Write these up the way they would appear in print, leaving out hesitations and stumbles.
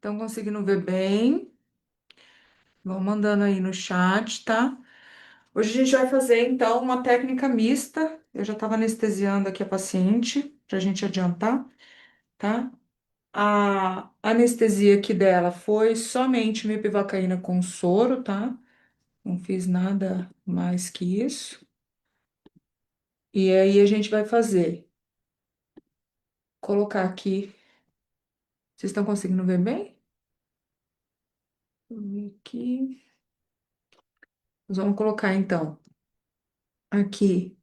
Estão conseguindo ver bem? Vão mandando aí no chat, tá? Hoje a gente vai fazer então uma técnica mista. Eu já estava anestesiando aqui a paciente, para a gente adiantar, tá? A anestesia aqui dela foi somente mepivacaína com soro, tá? Não fiz nada mais que isso. E aí a gente vai fazer, colocar aqui. Vocês estão conseguindo ver bem? Deixa eu ver aqui. Nós vamos colocar então aqui.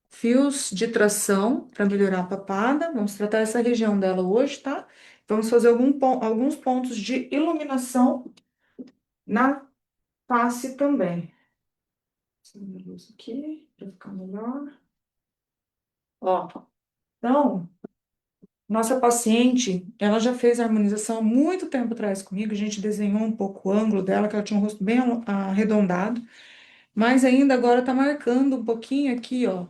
Fios de tração para melhorar a papada. Vamos tratar essa região dela hoje, tá? Vamos fazer alguns pontos de iluminação na face também. Acender a luz aqui para ficar melhor. Ó, então, nossa paciente, ela já fez a harmonização há muito tempo atrás comigo. A gente desenhou um pouco o ângulo dela, que ela tinha um rosto bem arredondado, mas ainda agora tá marcando um pouquinho aqui, ó.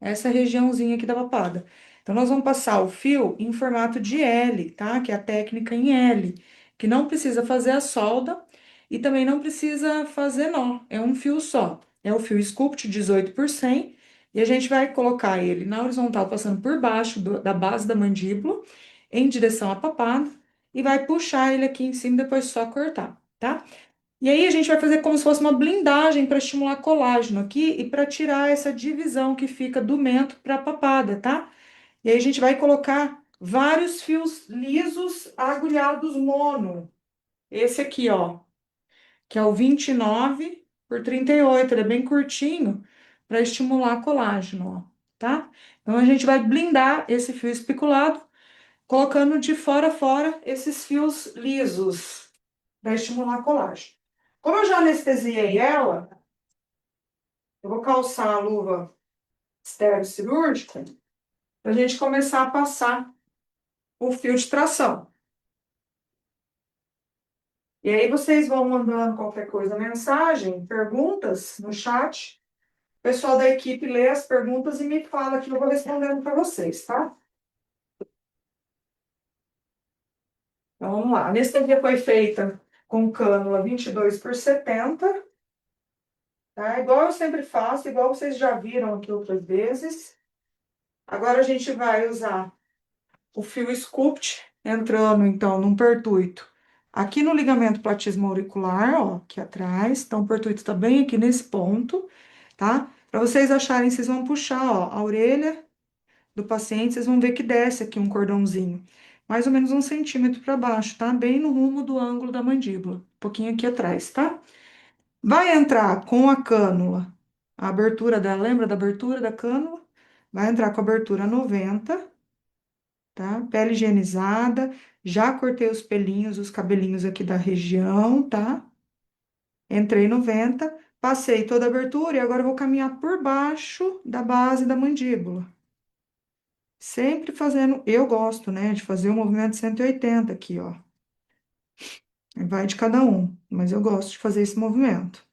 Essa regiãozinha aqui da papada. Então, nós vamos passar o fio em formato de L, tá? Que é a técnica em L, que não precisa fazer a solda e também não precisa fazer nó, é um fio só. É o fio Sculpt 18 por 100 e a gente vai colocar ele na horizontal, passando por baixo da base da mandíbula, em direção à papada, e vai puxar ele aqui em cima, depois só cortar, tá? E aí a gente vai fazer como se fosse uma blindagem para estimular colágeno aqui e para tirar essa divisão que fica do mento para a papada, tá? E aí a gente vai colocar vários fios lisos agulhados mono. Esse aqui, ó, que é o 29 por 38, ele é bem curtinho para estimular colágeno, ó, tá? Então a gente vai blindar esse fio especulado, colocando de fora a fora esses fios lisos para estimular colágeno. Como eu já anestesiei ela, eu vou calçar a luva estéreo cirúrgica para a gente começar a passar o fio de tração. E aí vocês vão mandando qualquer coisa, mensagem, perguntas no chat. O pessoal da equipe lê as perguntas e me fala que eu vou respondendo para vocês, tá? Então vamos lá. A anestesia foi feita com cânula 22 por 70, tá? Igual eu sempre faço, igual vocês já viram aqui outras vezes. Agora a gente vai usar o fio Sculpt entrando, então, num pertuito. Aqui no ligamento platismo auricular, ó, aqui atrás. Então, o pertuito tá bem aqui nesse ponto, tá? Para vocês acharem, vocês vão puxar, ó, a orelha do paciente, vocês vão ver que desce aqui um cordãozinho. Mais ou menos 1 centímetro para baixo, tá? Bem no rumo do ângulo da mandíbula. Um pouquinho aqui atrás, tá? Vai entrar com a cânula, a abertura da, lembra da abertura da cânula? Vai entrar com a abertura 90, tá? Pele higienizada, já cortei os pelinhos, os cabelinhos aqui da região, tá? Entrei 90, passei toda a abertura e agora eu vou caminhar por baixo da base da mandíbula. Sempre fazendo, eu gosto, né, de fazer o movimento 180 aqui, ó. Vai de cada um, mas eu gosto de fazer esse movimento.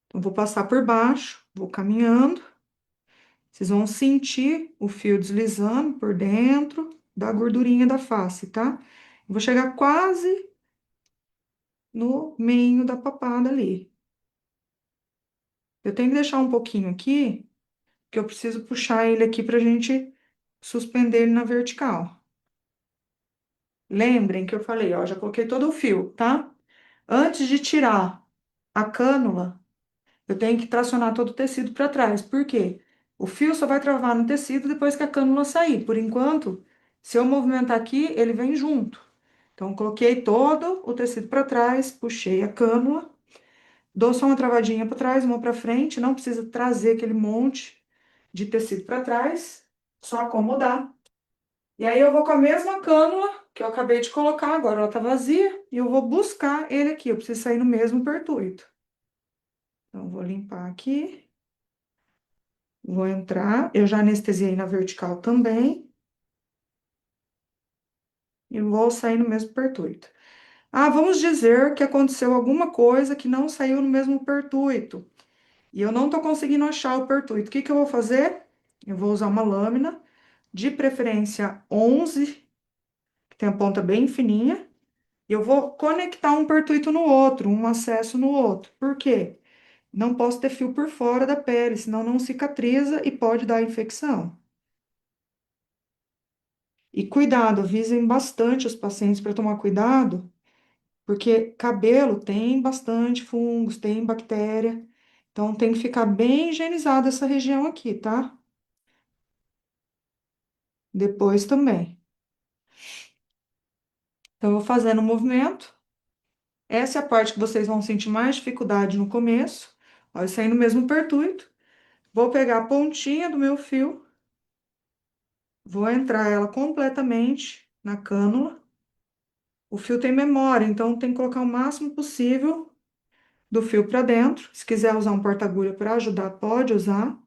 Então, vou passar por baixo, vou caminhando. Vocês vão sentir o fio deslizando por dentro da gordurinha da face, tá? Vou chegar quase no meio da papada ali. Eu tenho que deixar um pouquinho aqui, que eu preciso puxar ele aqui pra gente suspender ele na vertical. Lembrem que eu falei, ó, já coloquei todo o fio, tá? Antes de tirar a cânula, eu tenho que tracionar todo o tecido para trás. Por quê? O fio só vai travar no tecido depois que a cânula sair. Por enquanto, se eu movimentar aqui, ele vem junto. Então, coloquei todo o tecido para trás, puxei a cânula, dou só uma travadinha para trás, uma para frente, não precisa trazer aquele monte de tecido para trás, só acomodar. E aí eu vou com a mesma cânula que eu acabei de colocar, agora ela tá vazia, e eu vou buscar ele aqui, eu preciso sair no mesmo pertuito. Então, vou limpar aqui, vou entrar, eu já anestesiei na vertical também, e vou sair no mesmo pertuito. Ah, vamos dizer que aconteceu alguma coisa que não saiu no mesmo pertuito. E eu não tô conseguindo achar o pertuito. O que que eu vou fazer? Eu vou usar uma lâmina, de preferência 11, que tem a ponta bem fininha. E eu vou conectar um pertuito no outro, um acesso no outro. Por quê? Não posso ter fio por fora da pele, senão não cicatriza e pode dar infecção. E cuidado, avisem bastante os pacientes para tomar cuidado, porque cabelo tem bastante fungos, tem bactéria. Então tem que ficar bem higienizada essa região aqui, tá? Depois também. Então eu vou fazendo o movimento. Essa é a parte que vocês vão sentir mais dificuldade no começo. Ó, isso aí no mesmo pertuito. Vou pegar a pontinha do meu fio, vou entrar ela completamente na cânula. O fio tem memória, então tem que colocar o máximo possível do fio para dentro. Se quiser usar um porta-agulha para ajudar, pode usar.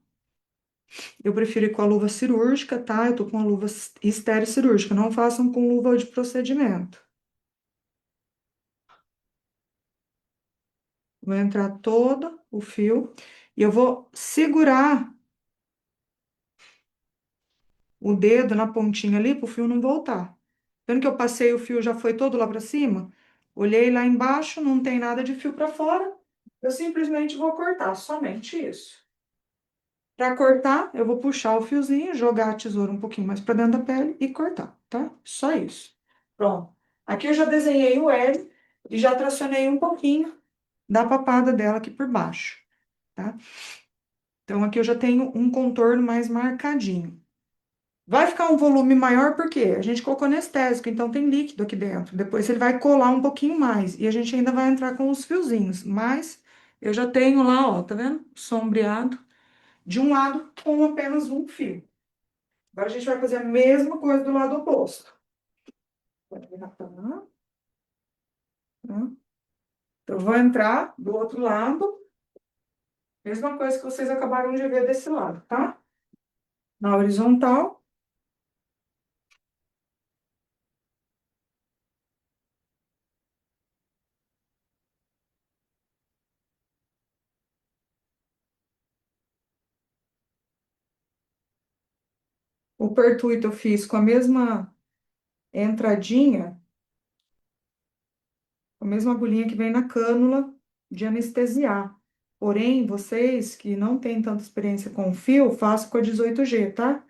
Eu prefiro ir com a luva cirúrgica, tá? Eu tô com a luva estéreo cirúrgica, não façam com luva de procedimento. Vou entrar todo o fio e eu vou segurar o dedo na pontinha ali para o fio não voltar. Vendo que eu passei o fio, já foi todo lá para cima? Olhei lá embaixo, não tem nada de fio para fora. Eu simplesmente vou cortar, somente isso. Para cortar, eu vou puxar o fiozinho, jogar a tesoura um pouquinho mais para dentro da pele e cortar, tá? Só isso. Pronto. Aqui eu já desenhei o L e já tracionei um pouquinho da papada dela aqui por baixo, tá? Então aqui eu já tenho um contorno mais marcadinho. Vai ficar um volume maior porque a gente colocou anestésico, então tem líquido aqui dentro. Depois ele vai colar um pouquinho mais e a gente ainda vai entrar com os fiozinhos, mas eu já tenho lá, ó, tá vendo? Sombreado de um lado com apenas um fio. Agora a gente vai fazer a mesma coisa do lado oposto. Vai virar pra lá, tá? Então, eu vou entrar do outro lado, mesma coisa que vocês acabaram de ver desse lado, tá? Na horizontal, o pertuito eu fiz com a mesma entradinha, a mesma agulhinha que vem na cânula de anestesiar. Porém, vocês que não têm tanta experiência com fio, façam com a 18G, tá?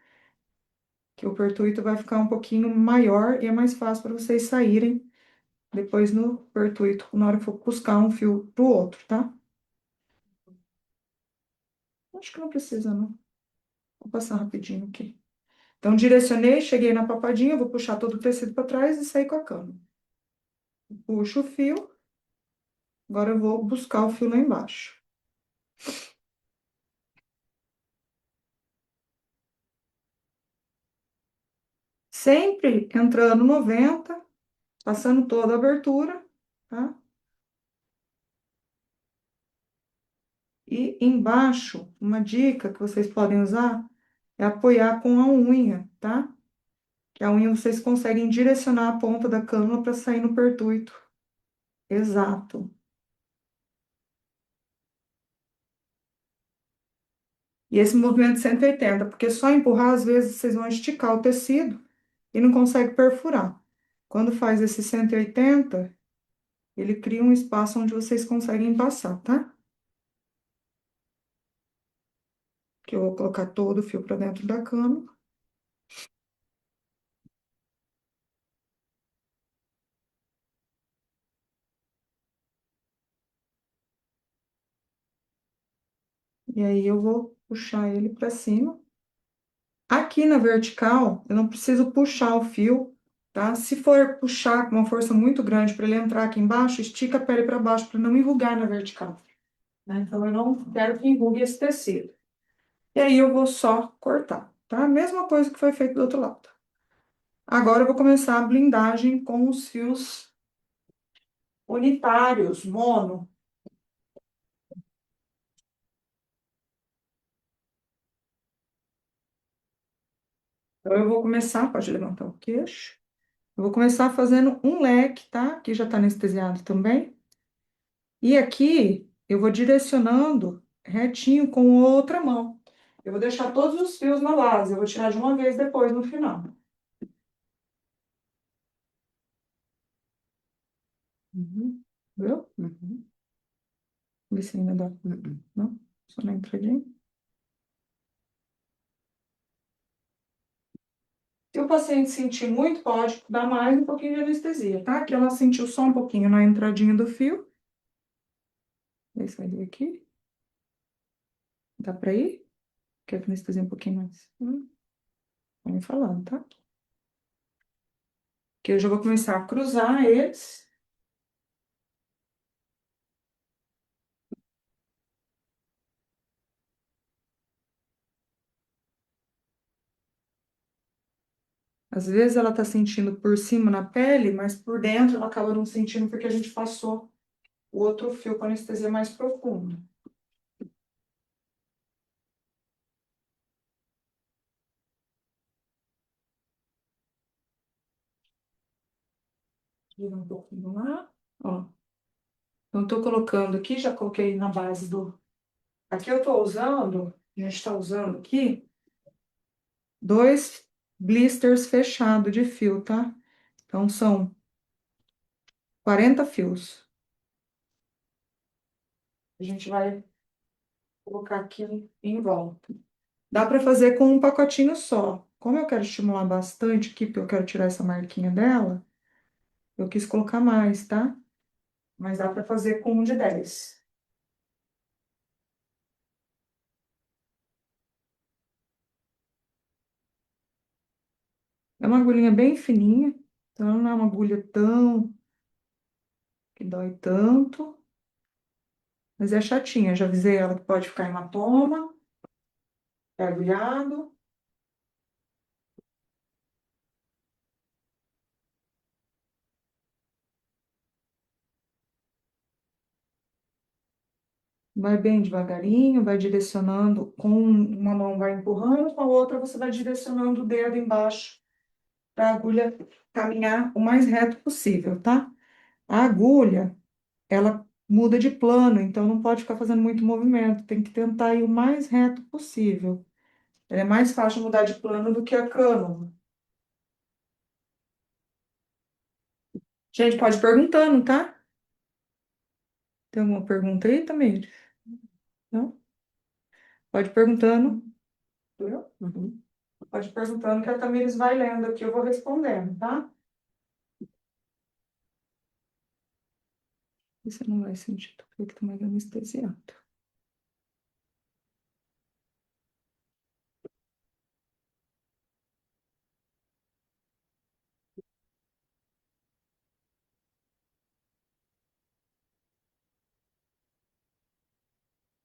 Que o pertuito vai ficar um pouquinho maior e é mais fácil para vocês saírem depois no pertuito, na hora que for buscar um fio pro outro, tá? Acho que não precisa, não. Vou passar rapidinho aqui. Então, direcionei, cheguei na papadinha, vou puxar todo o tecido para trás e sair com a cama. Puxo o fio, agora eu vou buscar o fio lá embaixo. Sempre entrando 90, passando toda a abertura, tá? E embaixo, uma dica que vocês podem usar é apoiar com a unha, tá? Que a unha vocês conseguem direcionar a ponta da cânula para sair no pertuito. Exato. E esse movimento de 180, porque só empurrar, às vezes, vocês vão esticar o tecido e não consegue perfurar. Quando faz esse 180, ele cria um espaço onde vocês conseguem passar, tá? Que eu vou colocar todo o fio para dentro da cama. E aí eu vou puxar ele para cima. Aqui na vertical, eu não preciso puxar o fio, tá? Se for puxar com uma força muito grande para ele entrar aqui embaixo, estica a pele para baixo para não enrugar na vertical, né? Então eu não quero que enrugue esse tecido. E aí eu vou só cortar, tá? Mesma coisa que foi feito do outro lado. Agora eu vou começar a blindagem com os fios unitários, mono. Então eu vou começar, pode levantar o queixo. Eu vou começar fazendo um leque, tá? Aqui já tá anestesiado também. E aqui eu vou direcionando retinho com outra mão. Eu vou deixar todos os fios na base, eu vou tirar de uma vez depois no final. Uhum. Viu? Uhum. Vê se ainda dá. Uhum. Não? Só na entradinha. Se o paciente sentir muito, pode dar mais um pouquinho de anestesia, tá? Que ela sentiu só um pouquinho na entradinha do fio. Vê se vai vir aqui. Dá pra ir? Quer anestesia um pouquinho mais? Vai me falando, tá? Que eu já vou começar a cruzar eles. Às vezes ela tá sentindo por cima na pele, mas por dentro ela acaba não sentindo porque a gente passou o outro fio com anestesia mais profunda. Tira um pouquinho lá, ó. Então, tô colocando aqui, já coloquei na base do. Aqui eu tô usando, a gente tá usando aqui, dois blisters fechados de fio, tá? Então, são 40 fios. A gente vai colocar aqui em volta. Dá para fazer com um pacotinho só. Como eu quero estimular bastante aqui, porque eu quero tirar essa marquinha dela, eu quis colocar mais, tá? Mas dá para fazer com um de 10. É uma agulhinha bem fininha, então não é uma agulha tão que dói tanto, mas é chatinha. Já avisei ela que pode ficar hematoma, é agulhado. Vai bem devagarinho, vai direcionando, com uma mão vai empurrando, com a outra você vai direcionando o dedo embaixo para a agulha caminhar o mais reto possível, tá? A agulha, ela muda de plano, então não pode ficar fazendo muito movimento, tem que tentar ir o mais reto possível. Ela é mais fácil mudar de plano do que a cânula. Gente, pode ir perguntando, tá? Tem alguma pergunta aí, Tamir? Não? Pode ir perguntando. Viu? Uhum. Pode ir perguntando que a Tamires vai lendo aqui, eu vou respondendo, tá? E você não vai sentir, porque tá mais anestesiado.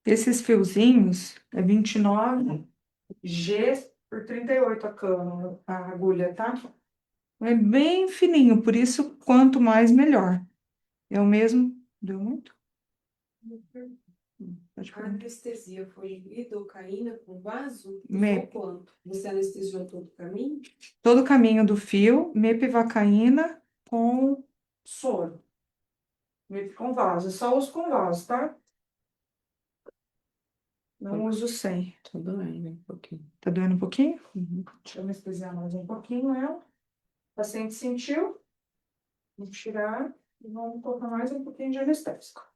Esses fiozinhos é 29 G por 38 a cano, a agulha, tá? É bem fininho, por isso quanto mais melhor. Eu mesmo. Deu muito? Pode A perguntar. anestesia foi lidocaína com vaso? Usou MEP. quanto? Você anestesiou todo o caminho? Todo o caminho do fio, mepivacaína com soro. Mep com vaso. Só uso com vaso, tá? Não uso sem. Tô doendo um pouquinho. Tá doendo um pouquinho? Uhum. Deixa eu anestesiar mais um pouquinho ela. O paciente sentiu. Vou tirar e vamos colocar mais um pouquinho de anestésico.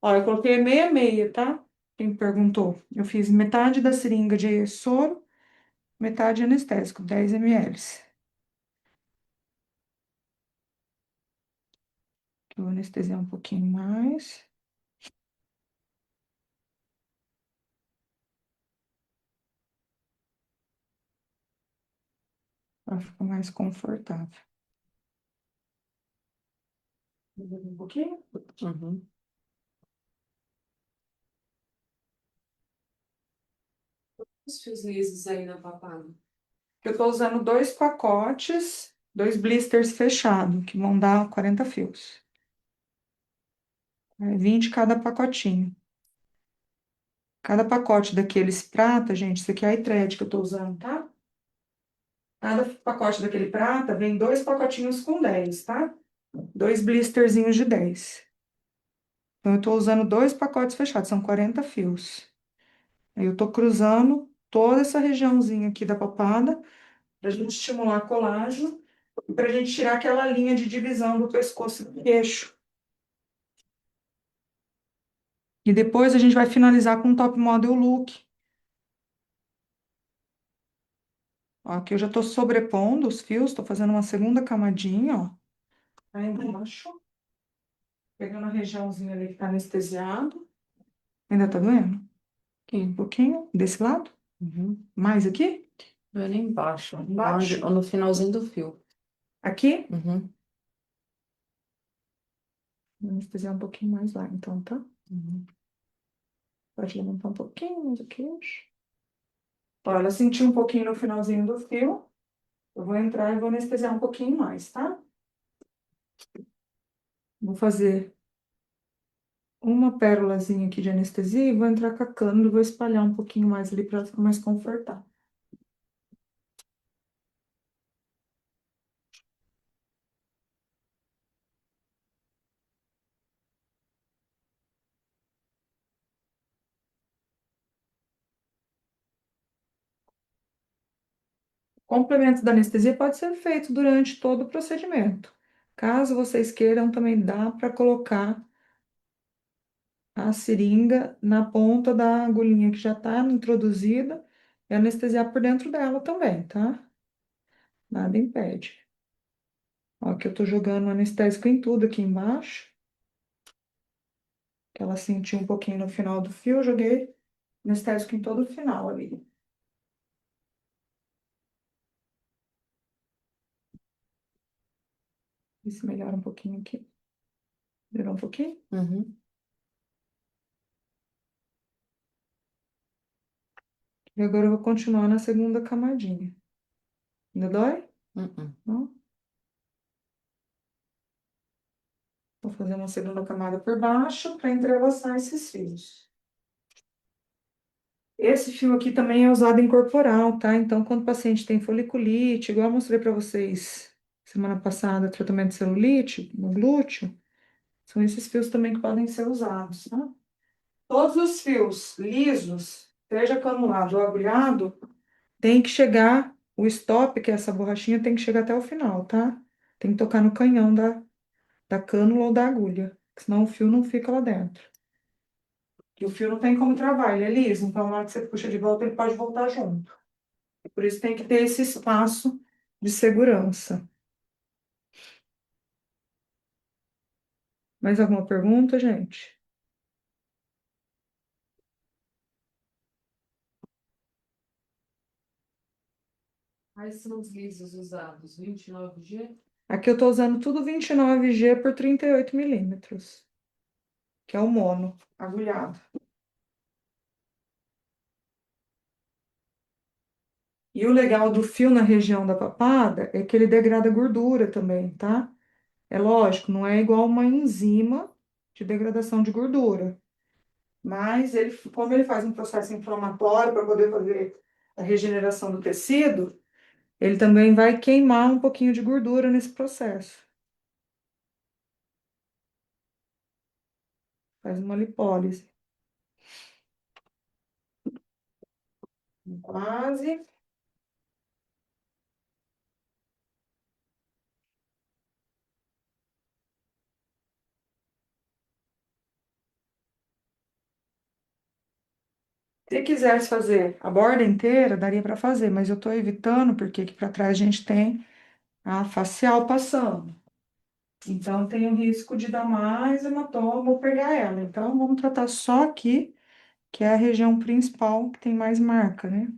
Ó, eu coloquei meia meia, tá? Quem perguntou? Eu fiz metade da seringa de soro, metade anestésico, 10 ml. Eu vou anestesiar um pouquinho mais, para ficar mais confortável. Um pouquinho? Uhum. Os fios lisos aí na papada. Eu tô usando dois pacotes, dois blisters fechados, que vão dar 40 fios. É 20 cada pacotinho. Cada pacote daqueles prata, gente, isso aqui é a Itred que eu tô usando, tá? Cada pacote daquele prata vem dois pacotinhos com 10, tá? Dois blisterzinhos de 10. Então, eu tô usando dois pacotes fechados, são 40 fios. Aí eu tô cruzando toda essa regiãozinha aqui da papada, pra gente estimular colágeno. para a gente tirar aquela linha de divisão do pescoço e do queixo. E depois a gente vai finalizar com um top model look. Ó, aqui eu já estou sobrepondo os fios, estou fazendo uma segunda camadinha, ó. Aí embaixo, pegando a regiãozinha ali que está anestesiado. Ainda tá doendo? Um Aqui. pouquinho, desse lado? Uhum. Mais aqui? Doendo embaixo. Embaixo? No finalzinho do fio. Aqui? Uhum. Vou anestesiar um pouquinho mais lá, então, tá? Uhum. Pode levantar um pouquinho mais o queixo. Olha, senti um pouquinho no finalzinho do fio. Eu vou entrar e vou anestesiar um pouquinho mais, tá? Vou fazer uma pérolazinha aqui de anestesia e vou entrar com a cânula e vou espalhar um pouquinho mais ali para ficar mais confortável. O complemento da anestesia pode ser feito durante todo o procedimento. Caso vocês queiram, também dá para colocar a seringa na ponta da agulhinha que já está introduzida e anestesiar por dentro dela também, tá? Nada impede. Ó, que eu tô jogando anestésico em tudo aqui embaixo, que ela sentiu um pouquinho no final do fio, eu joguei anestésico em todo o final ali. Vê se melhora um pouquinho aqui. Melhorou um pouquinho? Uhum. E agora eu vou continuar na segunda camadinha. Ainda dói? Uhum. Não? Vou fazer uma segunda camada por baixo para entrelaçar esses fios. Esse fio aqui também é usado em corporal, tá? Então, quando o paciente tem foliculite, igual eu mostrei para vocês semana passada, tratamento de celulite no glúteo, são esses fios também que podem ser usados, tá? Todos os fios lisos, seja canulado ou agulhado, tem que chegar, o stop, que é essa borrachinha, tem que chegar até o final, tá? Tem que tocar no canhão da cânula ou da agulha, senão o fio não fica lá dentro. E o fio não tem como travar, ele é liso, então na hora que você puxa de volta, ele pode voltar junto. Por isso tem que ter esse espaço de segurança. Mais alguma pergunta, gente? Quais são os lisos usados? 29G? Aqui eu estou usando tudo 29G por 38 milímetros, que é o mono, agulhado. E o legal do fio na região da papada é que ele degrada gordura também, tá? É lógico, não é igual uma enzima de degradação de gordura, mas ele, como ele faz um processo inflamatório para poder fazer a regeneração do tecido, ele também vai queimar um pouquinho de gordura nesse processo. Faz uma lipólise. Quase. Se quisesse fazer a borda inteira, daria para fazer, mas eu estou evitando porque aqui para trás a gente tem a facial passando. Então tem o risco de dar mais hematoma ou pegar ela. Então vamos tratar só aqui, que é a região principal que tem mais marca, né?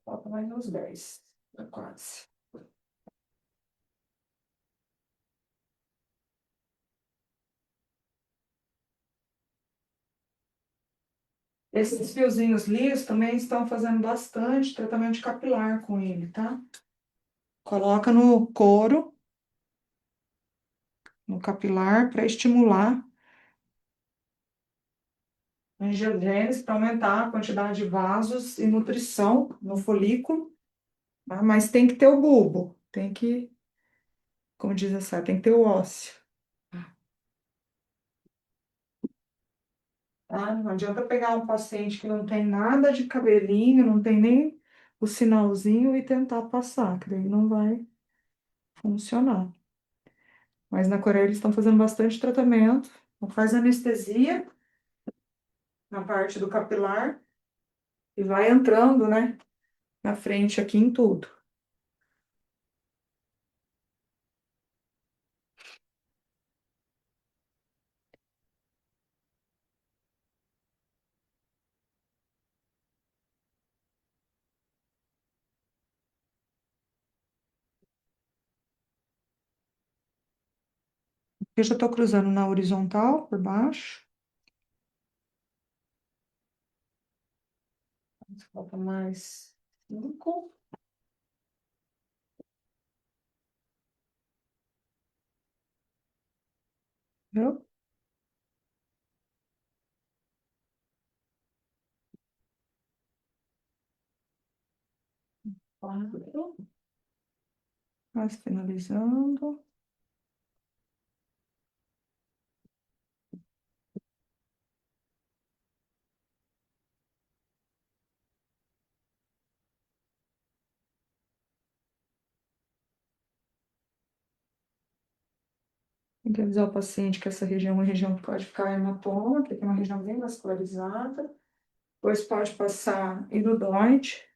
Falta mais uns 10, tá quase. Esses fiozinhos lisos também estão fazendo bastante tratamento capilar com ele, tá? Coloca no couro, no capilar, para estimular a angiogênese, para aumentar a quantidade de vasos e nutrição no folículo, tá? Mas tem que ter o bulbo, tem que, como diz essa, tem que ter o ósseo. tá? Não adianta pegar um paciente que não tem nada de cabelinho, não tem nem o sinalzinho e tentar passar, que daí não vai funcionar. Mas na Coreia eles estão fazendo bastante tratamento, então faz anestesia na parte do capilar e vai entrando, né, na frente aqui em tudo. Eu já estou cruzando na horizontal por baixo. Falta mais 5. Viu? 4. Quase finalizando. Tem que avisar o paciente que essa região é uma região que pode ficar hematoma, que é uma região bem vascularizada. Depois pode passar iridoide.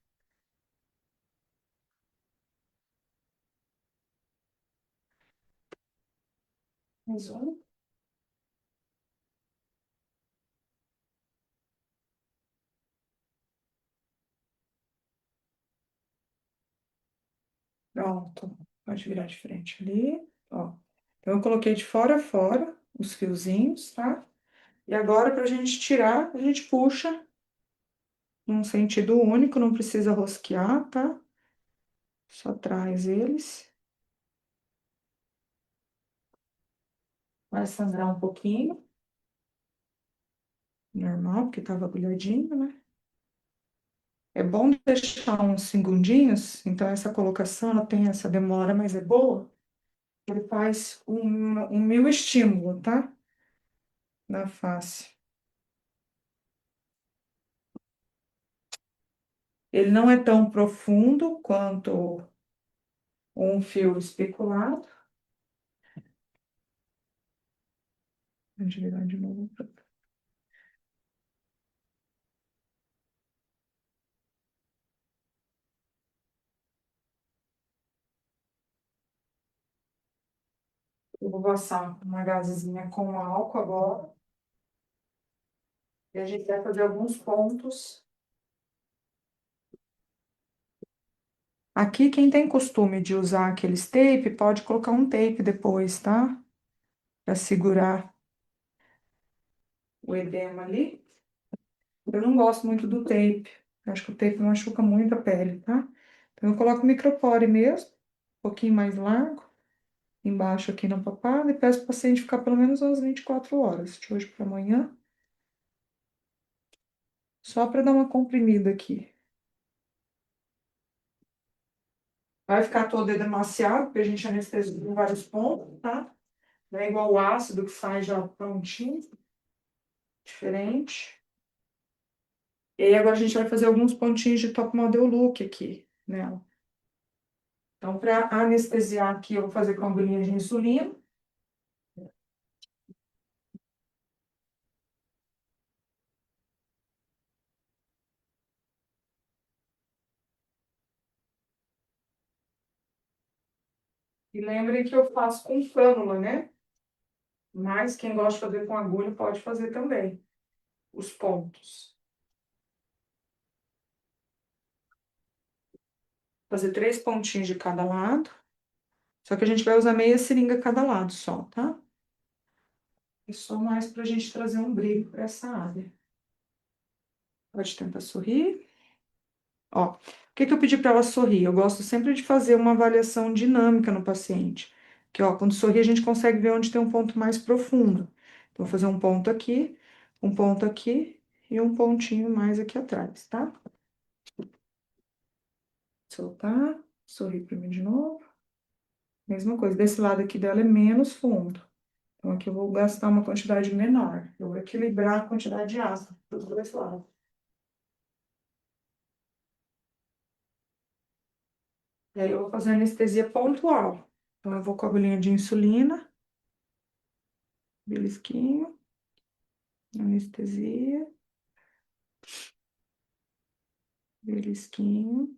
Mais um. Pronto. Pode virar de frente ali. Ó. Então, eu coloquei de fora a fora os fiozinhos, tá? E agora, para a gente tirar, a gente puxa num sentido único, não precisa rosquear, tá? Só traz eles. Vai sangrar um pouquinho. Normal, porque tava agulhadinho, né? É bom deixar uns segundinhos, então essa colocação ela tem essa demora, mas é boa. Ele faz um mil estímulo, tá? Na face. Ele não é tão profundo quanto um fio especulado. Deixa eu virar de novo. Eu vou passar uma gazezinha com álcool agora. E a gente vai fazer alguns pontos. Aqui, quem tem costume de usar aqueles tape, pode colocar um tape depois, tá? Para segurar o edema ali. Eu não gosto muito do tape. Eu acho que o tape machuca muito a pele, tá? Então, eu coloco micropore mesmo, um pouquinho mais largo, embaixo aqui na papada, e peço para o paciente ficar pelo menos umas 24 horas, de hoje para amanhã, só para dar uma comprimida aqui. Vai ficar todo edemaciado, porque a gente anestesia em vários pontos, tá? Não é igual o ácido que sai já prontinho, diferente. E aí agora a gente vai fazer alguns pontinhos de top model look aqui, né? Então, para anestesiar aqui, eu vou fazer com agulhinha de insulina. E lembrem que eu faço com cânula, né? Mas quem gosta de fazer com agulha pode fazer também os pontos. Fazer 3 pontinhos de cada lado. Só que a gente vai usar meia seringa cada lado só, tá? É só mais pra gente trazer um brilho para essa área. Pode tentar sorrir. Ó, o que que eu pedi para ela sorrir? Eu gosto sempre de fazer uma avaliação dinâmica no paciente. Que, ó, quando sorri, a gente consegue ver onde tem um ponto mais profundo. Então, vou fazer um ponto aqui e um pontinho mais aqui atrás, tá? Soltar, sorrir para mim de novo. Mesma coisa, desse lado aqui dela é menos fundo. Então, aqui eu vou gastar uma quantidade menor. Eu vou equilibrar a quantidade de ácido dos dois lados. E aí eu vou fazer anestesia pontual. Então, eu vou com a agulhinha de insulina, belisquinho, anestesia, belisquinho,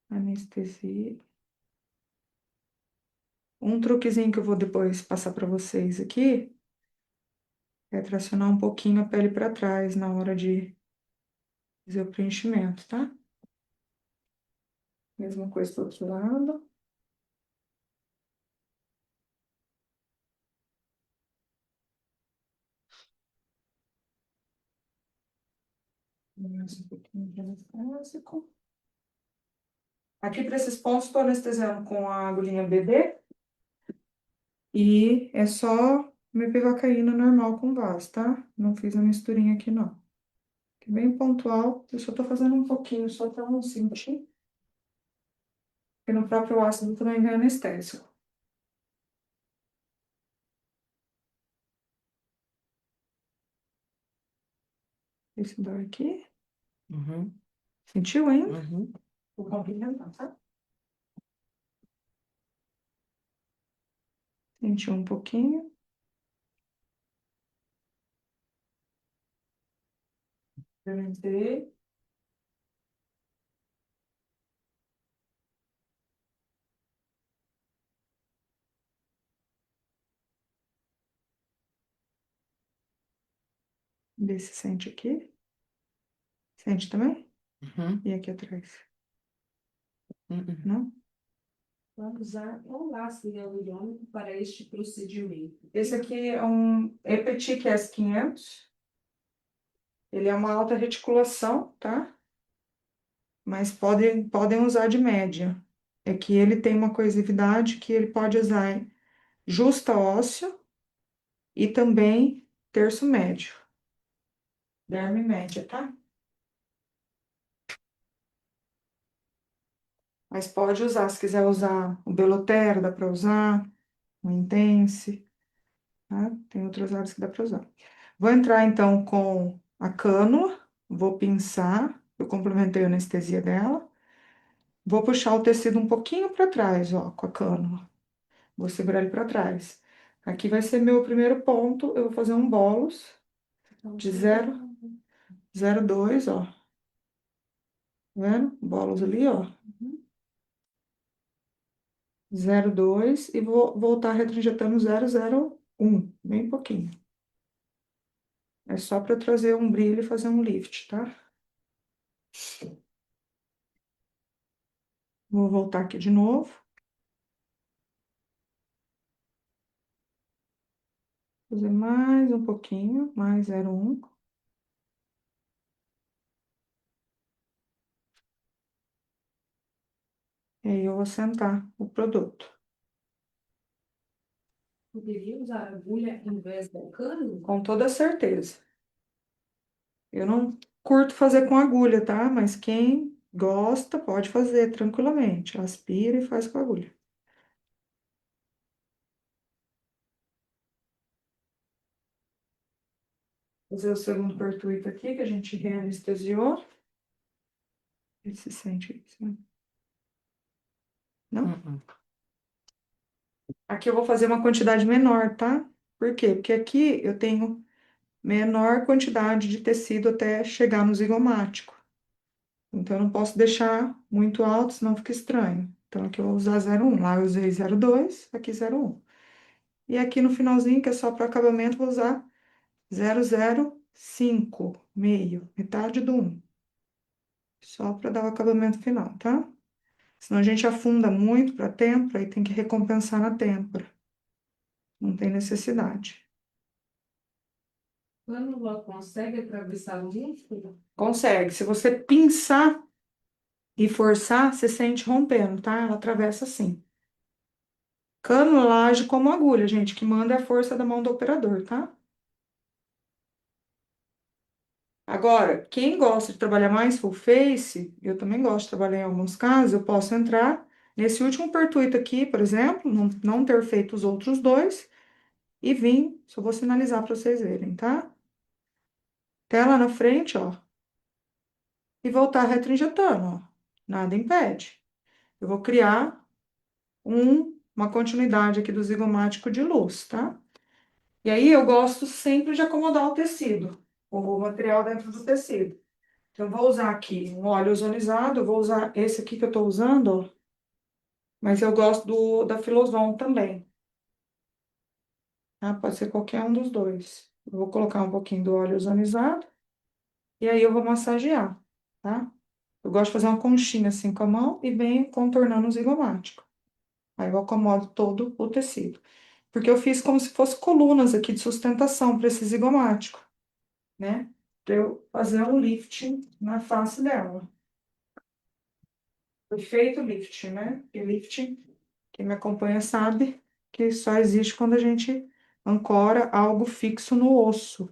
anestesia. Um truquezinho que eu vou depois passar para vocês aqui é tracionar um pouquinho a pele para trás na hora de fazer o preenchimento, tá? Mesma coisa do outro lado. Mais um pouquinho de anestésico. Aqui para esses pontos, estou anestesiando com a agulhinha BD e é só mepivacaína normal com vaso, tá? Não fiz a misturinha aqui, não. É bem pontual, eu só tô fazendo um pouquinho, só para não sentir. Porque no próprio ácido também vem anestésico. Esse dói aqui. Uhum, Sentiu ainda? uhum. Vou complementar, tá? Sentiu um pouquinho. Experimentei. Vê se sente aqui. Sente também? Uhum. E aqui atrás? Uhum. Não? Vamos usar o ácido hialurônico para este procedimento. Esse aqui é um Epetic S500. Ele é uma alta reticulação, tá? Mas podem usar de média. É que ele tem uma coisividade que ele pode usar em justa ósseo e também terço médio. Derme média, tá? Mas pode usar, se quiser usar o Belotero, dá para usar, o Intense, tá? Tem outras áreas que dá para usar. Vou entrar então com a cânula, vou pinçar, eu complementei a anestesia dela. Vou puxar o tecido um pouquinho para trás, ó, com a cânula. Vou segurar ele para trás. Aqui vai ser meu primeiro ponto, eu vou fazer um bolos de 0,02, ó. Tá vendo? Bolos ali, ó. 0,2 e vou voltar retrojetando 0,01, bem pouquinho. É só para trazer um brilho e fazer um lift, tá? Vou voltar aqui de novo. Fazer mais um pouquinho, mais 0,1. E aí eu vou sentar o produto. Poderia usar agulha em vez da cânula? Com toda certeza. Eu não curto fazer com agulha, tá? Mas quem gosta pode fazer tranquilamente. Aspira e faz com agulha. Vou fazer o segundo pertuito aqui, que a gente reanestesiou. Ele se sente isso, né? Não? Uhum. Aqui eu vou fazer uma quantidade menor, tá? Por quê? Porque aqui eu tenho menor quantidade de tecido até chegar no zigomático. Então, eu não posso deixar muito alto, senão fica estranho. Então, aqui eu vou usar 0,1. Lá eu usei 0,2, aqui 0,1. E aqui no finalzinho, que é só para acabamento, vou usar 0,05, meio, metade do 1. Só para dar o acabamento final, tá? Senão a gente afunda muito para a têmpora e tem que recompensar na têmpora. Não tem necessidade. Cânula consegue atravessar o músculo? Consegue. Se você pinçar e forçar, você sente rompendo, tá? Ela atravessa assim. Cânula ela age como agulha, gente. Que manda é a força da mão do operador, tá? Agora, quem gosta de trabalhar mais full face, eu também gosto de trabalhar em alguns casos, eu posso entrar Nesse último pertuito aqui, por exemplo, não ter feito os outros dois, e vim, só vou sinalizar para vocês verem, tá? Até lá na frente, ó, e voltar retroinjetando, ó. Nada impede. Eu vou criar uma continuidade aqui do zigomático de luz, tá? E aí eu gosto sempre de acomodar o tecido, o material dentro do tecido. Então, eu vou usar aqui um óleo ozonizado, eu vou usar esse aqui que eu tô usando, ó, mas eu gosto da Filoson também, tá? Pode ser qualquer um dos dois. Eu vou colocar um pouquinho do óleo ozonizado e aí eu vou massagear, tá? Eu gosto de fazer uma conchinha assim com a mão e venho contornando o zigomático. Aí eu acomodo todo o tecido. Porque eu fiz como se fosse colunas aqui de sustentação para esse zigomático, né? Para eu fazer um lifting na face dela. Perfeito lifting, né? E lifting, quem me acompanha sabe que só existe quando a gente ancora algo fixo no osso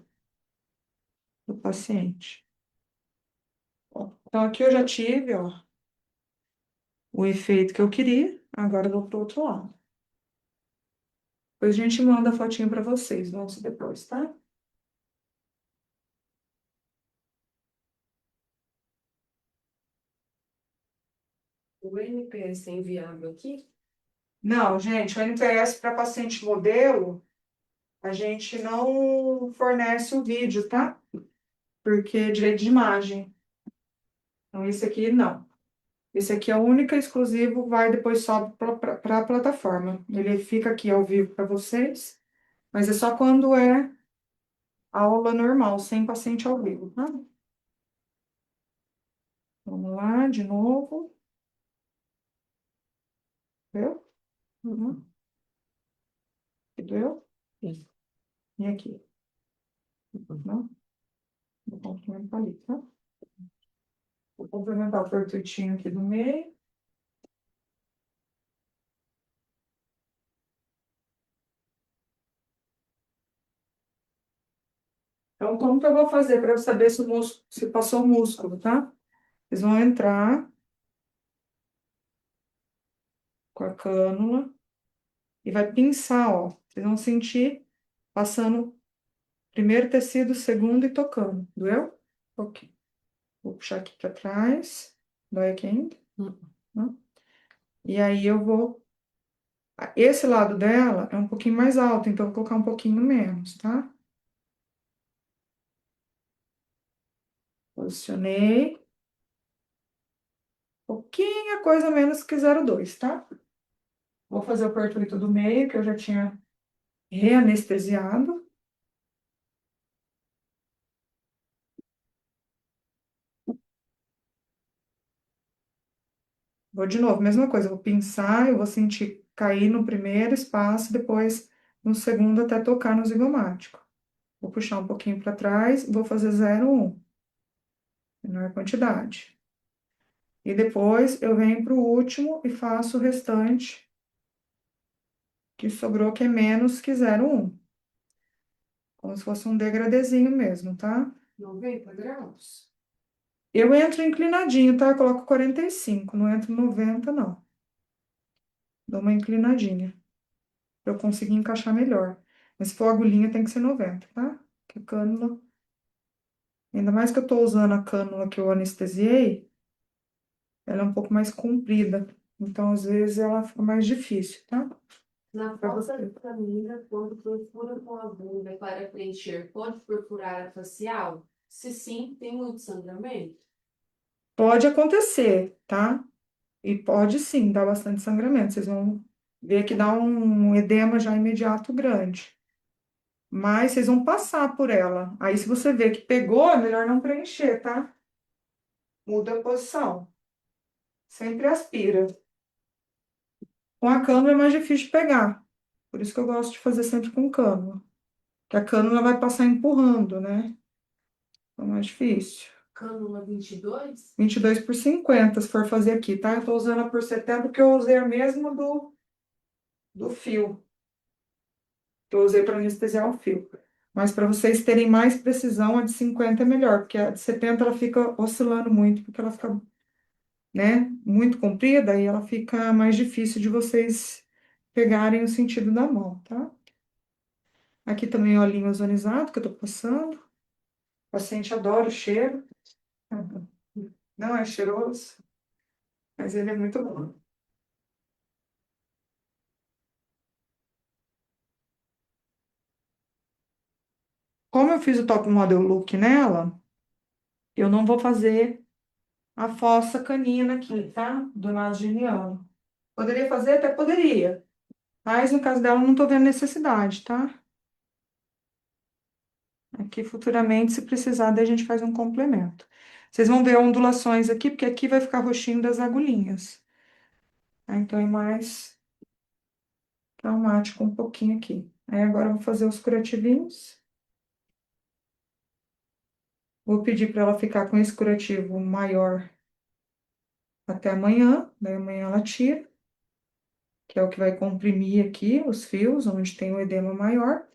do paciente. Ó, então, aqui eu já tive, ó, o efeito que eu queria. Agora eu vou pro outro lado. Depois a gente manda a fotinho para vocês, vamos depois, tá? O NPS é enviado aqui? Não, gente, o NPS para paciente modelo, a gente não fornece o vídeo, tá? Porque é direito de imagem. Então, esse aqui não. Esse aqui é o único e exclusivo, vai depois sobe para a plataforma. Ele fica aqui ao vivo para vocês, mas é só quando é aula normal, sem paciente ao vivo, tá? Vamos lá, de novo. Viu? Uhum. Aqui doeu? Sim. E aqui? Não? Vou complementar ali, tá? Vou complementar o pertuitinho aqui do meio. Então, como que eu vou fazer para eu saber se o músculo, se passou o músculo, tá? Vocês vão entrar com a cânula e vai pinçar, ó. Vocês vão sentir passando primeiro tecido, segundo e tocando. Doeu? Ok. Vou puxar aqui para trás. Dói aqui ainda? Hum. Não? E aí eu vou. Esse lado dela é um pouquinho mais alto, então eu vou colocar um pouquinho menos, tá? Posicionei. Pouquinha coisa menos que 0,2, tá? Vou fazer o perculito do meio, que eu já tinha reanestesiado. Vou de novo, mesma coisa, eu vou pinçar, eu vou sentir cair no primeiro espaço, depois no segundo até tocar no zigomático. Vou puxar um pouquinho para trás, vou fazer 0,1, menor quantidade. E depois eu venho para o último e faço o restante que sobrou, que é menos que 0,1. Como se fosse um degradezinho mesmo, tá? 90 graus? Eu entro inclinadinho, tá? Eu coloco 45, não entro 90, não. Dou uma inclinadinha, pra eu conseguir encaixar melhor. Mas se for agulhinha, tem que ser 90, tá? Que cânula. Ainda mais que eu tô usando a cânula que eu anestesiei, ela é um pouco mais comprida. Então, às vezes, ela fica mais difícil, tá? Na Pra falta você. de camisa, quando perfura com a agulha para preencher, pode perfurar a facial? Se sim, tem muito sangramento? Pode acontecer, tá? E pode sim dar bastante sangramento. Vocês vão ver que dá um edema já imediato grande. Mas vocês vão passar por ela. Aí, se você vê que pegou, é melhor não preencher, tá? Muda a posição. Sempre aspira. Com a cânula é mais difícil de pegar. Por isso que eu gosto de fazer sempre com cânula. Que a cânula vai passar empurrando, né? Então é mais difícil. Cânula 22? 22 por 50 se for fazer aqui, tá? Eu tô usando a por 70 porque eu usei a mesma do fio. Que eu usei para anestesiar o fio. Mas para vocês terem mais precisão, a de 50 é melhor, porque a de 70 ela fica oscilando muito, porque ela fica né, muito comprida, aí ela fica mais difícil de vocês pegarem o sentido da mão, tá? Aqui também olhinho ozonizado que eu tô passando. O paciente adora o cheiro. Não é cheiroso, mas ele é muito bom. Como eu fiz o top model look nela, eu não vou fazer a fossa canina aqui, tá? Do nasogeniano. Poderia fazer? Até poderia. Mas no caso dela, eu não tô vendo necessidade, tá? Aqui futuramente, se precisar, daí a gente faz um complemento. Vocês vão ver ondulações aqui, porque aqui vai ficar roxinho das agulhinhas. Tá? Então é mais traumático um pouquinho aqui. Aí agora eu vou fazer os curativinhos. Vou pedir para ela ficar com esse curativo maior até amanhã. Daí amanhã ela tira, que é o que vai comprimir aqui os fios, onde tem o edema maior.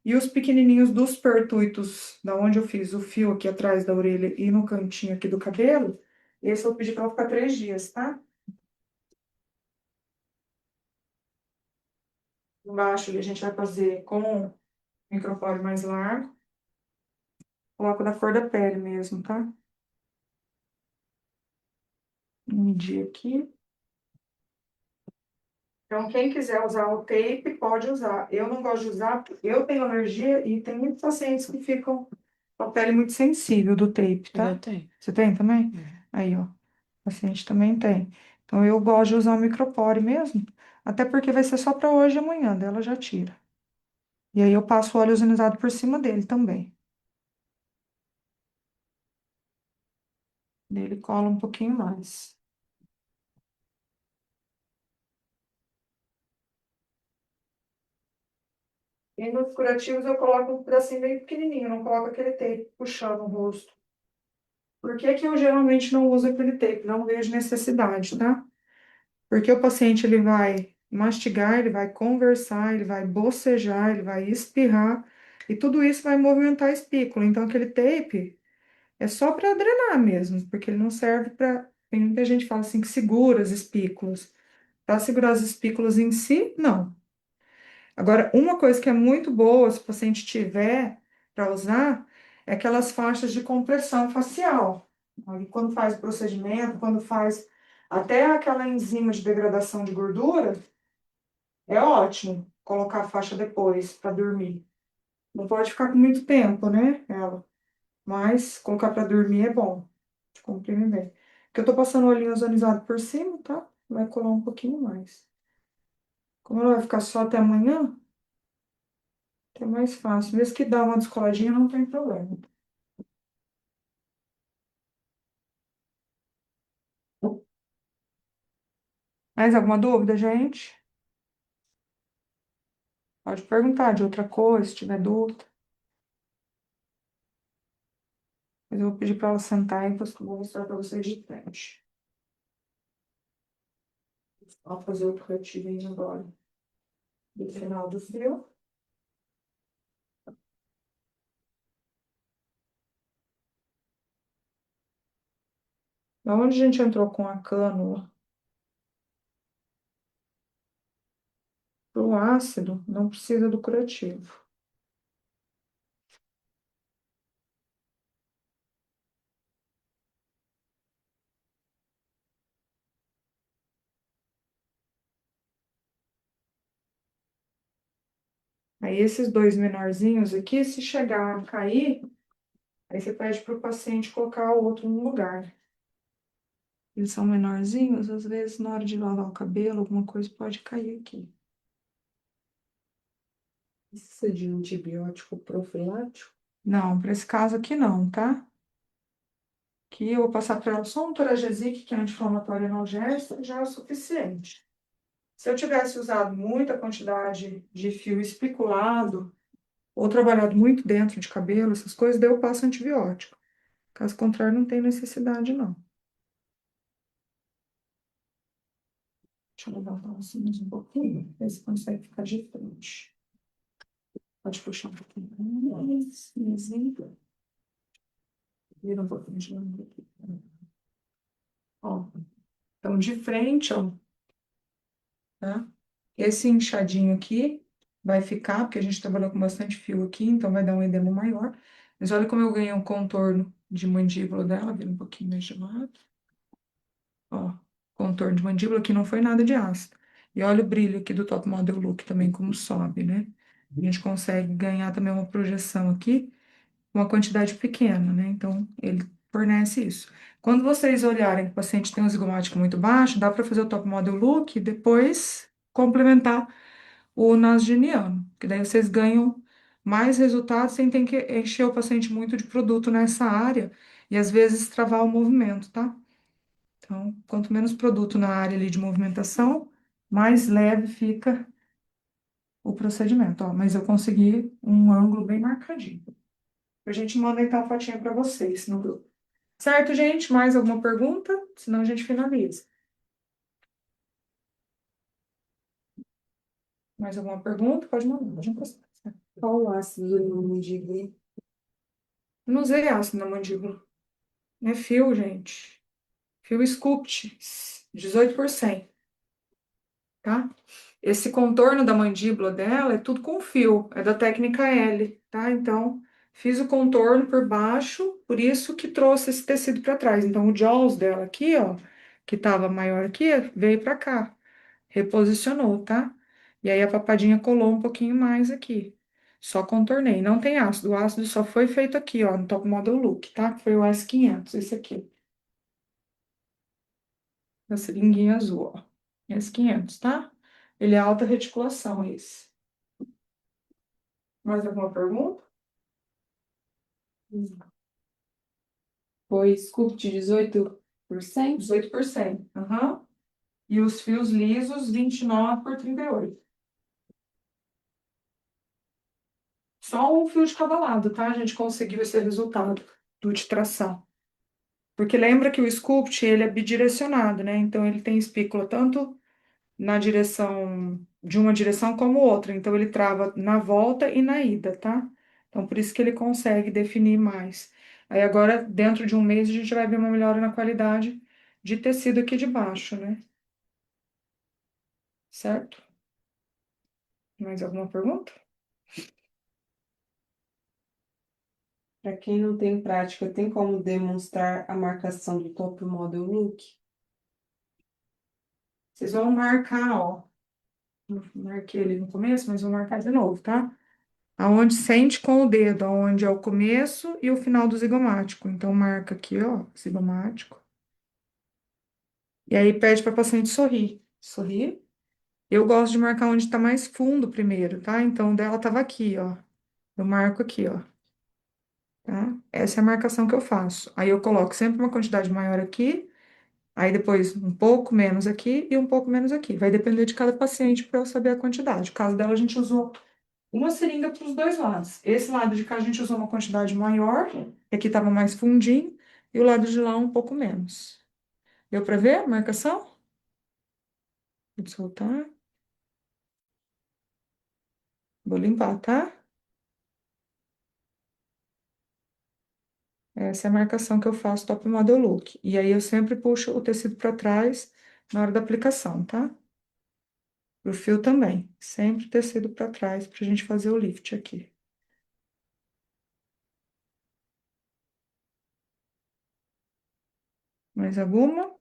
E os pequenininhos dos pertuitos, da onde eu fiz o fio aqui atrás da orelha e no cantinho aqui do cabelo, esse eu vou pedir para ela ficar 3 dias, tá? Embaixo ali a gente vai fazer com microfone mais largo. Coloco da cor da pele mesmo, tá? Vou medir aqui. Então, quem quiser usar o tape, pode usar. Eu não gosto de usar, porque eu tenho alergia e tem muitos pacientes que ficam com a pele muito sensível do tape, tá? Eu tenho. Você tem também? Aí, ó. O paciente também tem. Então, eu gosto de usar o micropore mesmo, até porque vai ser só para hoje e amanhã, dela já tira. E aí eu passo o óleo ozonizado por cima dele também. Ele cola um pouquinho mais. E nos curativos eu coloco um pedacinho bem pequenininho, não coloco aquele tape puxando o rosto. Por que que eu geralmente não uso aquele tape? Não vejo necessidade, tá? Porque o paciente ele vai mastigar, ele vai conversar, ele vai bocejar, ele vai espirrar, e tudo isso vai movimentar a espícula. Então aquele tape é só para drenar mesmo, porque ele não serve para. Tem muita gente que fala assim que segura as espículas. Para segurar as espículas em si, não. Agora, uma coisa que é muito boa, se o paciente tiver para usar, é aquelas faixas de compressão facial. Aí, quando faz o procedimento, quando faz até aquela enzima de degradação de gordura, é ótimo colocar a faixa depois para dormir. Não pode ficar com muito tempo, né? Ela. Mas colocar para dormir é bom. Comprime bem. Porque eu tô passando o olhinho ozonizado por cima, tá? Vai colar um pouquinho mais. Como ela vai ficar só até amanhã, é mais fácil. Mesmo que dá uma descoladinha, não tem problema. Mais alguma dúvida, gente? Pode perguntar de outra coisa, se tiver dúvida. Mas eu vou pedir para ela sentar e vou mostrar para vocês de frente. Vou fazer outro retirinho agora. Do final do fio. Da onde a gente entrou com a cânula pro ácido, não precisa do curativo. Aí esses dois menorzinhos aqui, se chegar a cair, aí você pede para o paciente colocar o outro no lugar. Eles são menorzinhos, às vezes na hora de lavar o cabelo, alguma coisa pode cair aqui. Precisa de um antibiótico profilático? Não, para esse caso aqui não, tá? Que eu vou passar para ela só um Toragesic, que é anti-inflamatório analgésico, já é o suficiente. Se eu tivesse usado muita quantidade de fio especulado, ou trabalhado muito dentro de cabelo, essas coisas, daí eu passo antibiótico. Caso contrário, não tem necessidade, não. Deixa eu levantar assim mais um pouquinho, ver se consegue ficar de frente. Pode puxar um pouquinho mais, vizinho. Vira um pouquinho de lado aqui. Ó. Então, de frente, ó, tá? Esse inchadinho aqui vai ficar, porque a gente trabalhou com bastante fio aqui, então vai dar um edema maior. Mas olha como eu ganhei um contorno de mandíbula dela, vira um pouquinho mais de lado. Ó, contorno de mandíbula que não foi nada de ácido. E olha o brilho aqui do Top Model Look também, como sobe, né? A gente consegue ganhar também uma projeção aqui, uma quantidade pequena, né? Então, ele fornece isso. Quando vocês olharem que o paciente tem um zigomático muito baixo, dá para fazer o Top Model Look e depois complementar o nasogeniano, que daí vocês ganham mais resultados sem ter que encher o paciente muito de produto nessa área e às vezes travar o movimento, tá? Então, quanto menos produto na área ali de movimentação, mais leve fica o procedimento. Ó, mas eu consegui um ângulo bem marcadinho. A gente manda então a fotinha para vocês no grupo. Certo, gente? Mais alguma pergunta? Senão a gente finaliza. Mais alguma pergunta? Pode mandar. Pode encostar. Qual o ácido no mandíbula? Não usei ácido na mandíbula. É fio, gente. Fio Sculpt, 18%, tá? Esse contorno da mandíbula dela é tudo com fio, é da técnica L, tá? Então, fiz o contorno por baixo, por isso que trouxe esse tecido para trás. Então, o jaws dela aqui, ó, que tava maior aqui, veio para cá, reposicionou, tá? E aí a papadinha colou um pouquinho mais aqui. Só contornei, não tem ácido. O ácido só foi feito aqui, ó, no Top Model Look, tá? Foi o S500, esse aqui. Da seringuinha azul, ó. S500, tá? Ele é alta reticulação, esse. Mais alguma pergunta? Foi Sculpt 18%? 18%. Aham. E os fios lisos, 29 por 38. Só um fio de cada lado, tá? A gente conseguiu esse resultado do de tração. Porque lembra que o sculpt, ele é bidirecionado, né? Então, ele tem espícula tanto na direção de uma direção como outra. Então, ele trava na volta e na ida, tá? Então, por isso que ele consegue definir mais. Aí, agora, dentro de um mês, a gente vai ver uma melhora na qualidade de tecido aqui de baixo, né? Certo? Mais alguma pergunta? Para quem não tem prática, tem como demonstrar a marcação do top model look? Vocês vão marcar, ó. Marquei ele no começo, mas vou marcar de novo, tá? Aonde sente com o dedo, aonde é o começo e o final do zigomático. Então, marca aqui, ó, zigomático. E aí pede para a paciente sorrir. Sorrir. Eu gosto de marcar onde está mais fundo primeiro, tá? Então, o dela estava aqui, ó. Eu marco aqui, ó. Tá? Essa é a marcação que eu faço. Aí eu coloco sempre uma quantidade maior aqui, aí depois um pouco menos aqui e um pouco menos aqui. Vai depender de cada paciente para eu saber a quantidade. No caso dela, a gente usou uma seringa para os dois lados. Esse lado de cá a gente usou uma quantidade maior, que aqui estava mais fundinho, e o lado de lá um pouco menos. Deu para ver a marcação? Vou soltar. Vou limpar, tá? Essa é a marcação que eu faço top model look. E aí eu sempre puxo o tecido para trás na hora da aplicação, tá? Pro fio também. Sempre tecido para trás pra gente fazer o lift aqui. Mais alguma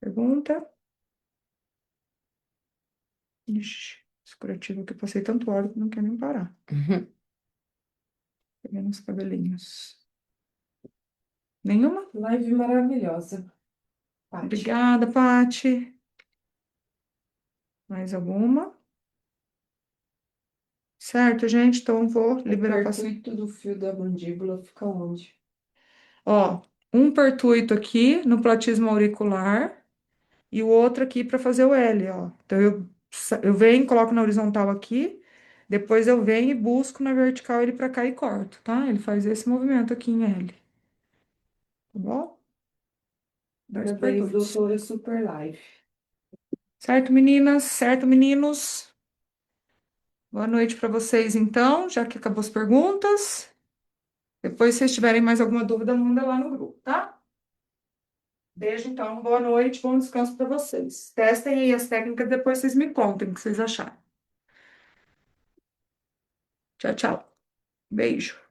pergunta? Ixi, esse curativo aqui eu passei tanto óleo que não quer nem parar. Pegando os cabelinhos. Nenhuma? Live maravilhosa, Paty. Obrigada, Pati. Mais alguma? Certo, gente? Então vou O liberar para percuito do fio da mandíbula fica onde? ó, um pertuito aqui no platismo auricular e o outro aqui para fazer o L, ó. Então eu venho, coloco na horizontal aqui, depois eu venho e busco na vertical ele para cá e corto, tá? Ele faz esse movimento aqui em L, tá bom? Dois Parabéns, pertuitos. doutora Super Live. Certo, meninas? Certo, meninos? Boa noite para vocês, então, já que acabou as perguntas. Depois, se vocês tiverem mais alguma dúvida, manda lá no grupo, tá? Beijo, então. Boa noite, bom descanso para vocês. Testem aí as técnicas, depois vocês me contem o que vocês acharam. Tchau, tchau. Beijo.